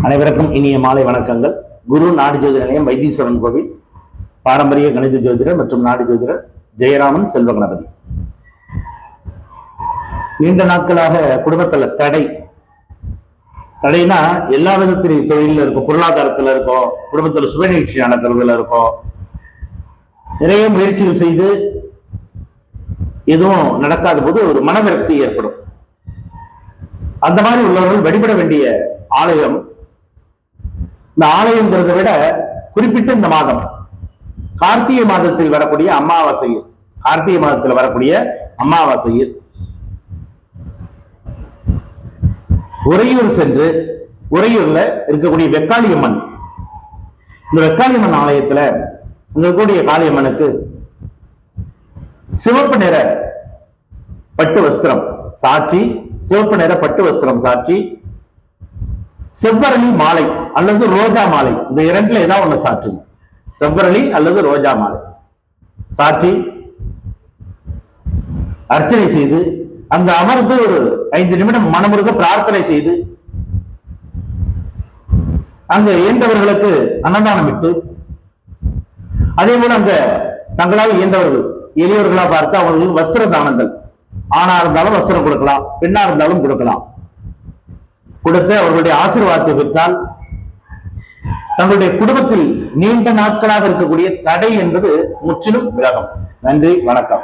அனைவருக்கும் இனிய மாலை வணக்கங்கள். குரு நாடி ஜோதிட நிலையம், வைத்தீஸ்வரன் கோவில், பாரம்பரிய கணித ஜோதிடர் மற்றும் நாடி ஜோதிடர் ஜெயராமன் செல்வ கணபதி. நீண்ட நாட்களாக குடும்பத்துல தடைனா எல்லா விதத்திலையும் தொழில இருக்கும், பொருளாதாரத்துல இருக்கும், குடும்பத்துல சுப நிகழ்ச்சி நடத்துறதுல இருக்கும். நிறைய முயற்சிகள் செய்து எதுவும் நடக்காத போது ஒரு மனவிரக்தி ஏற்படும். அந்த மாதிரி உள்ளவர்கள் வழிபட வேண்டிய ஆலயம், இந்த ஆலயங்கிறத விட குறிப்பிட்ட இந்த மாதம் கார்த்திகை மாதத்தில் வரக்கூடிய அமாவாசையில் உறையூர் சென்று, உறையூர்ல இருக்கக்கூடிய வெக்காளியம்மன், இந்த வெக்காளியம்மன் ஆலயத்துல இருக்கக்கூடிய காளியம்மனுக்கு சிவப்பு நிற பட்டு வஸ்திரம் சாட்சி, செவ்வரளி மாலை அல்லது ரோஜா மாலை, இந்த இரண்டுல ஏதாவது ஒண்ணு சாற்றுங்க. செவ்வரளி அல்லது ரோஜா மாலை சாற்றி அர்ச்சனை செய்து அங்க அமர்ந்து ஒரு 5 நிமிடம் மனமுருக பிரார்த்தனை செய்து அங்க இயன்றவர்களுக்கு அன்னதானம் விட்டு, அதே போல அங்க தங்களால் இயன்றவர்கள் எளியவர்களா பார்த்து அவர்களுக்கு வஸ்திர தானங்கள், ஆணா இருந்தாலும் வஸ்திரம் கொடுக்கலாம், பெண்ணா இருந்தாலும் கொடுக்கலாம், கொடுத்து அவர்களுடைய ஆசீர்வாதத்தை பெற்றால் தங்களுடைய குடும்பத்தில் நீண்ட நாட்களாக இருக்கக்கூடிய தடை என்பது முற்றிலும் விலகும். நன்றி, வணக்கம்.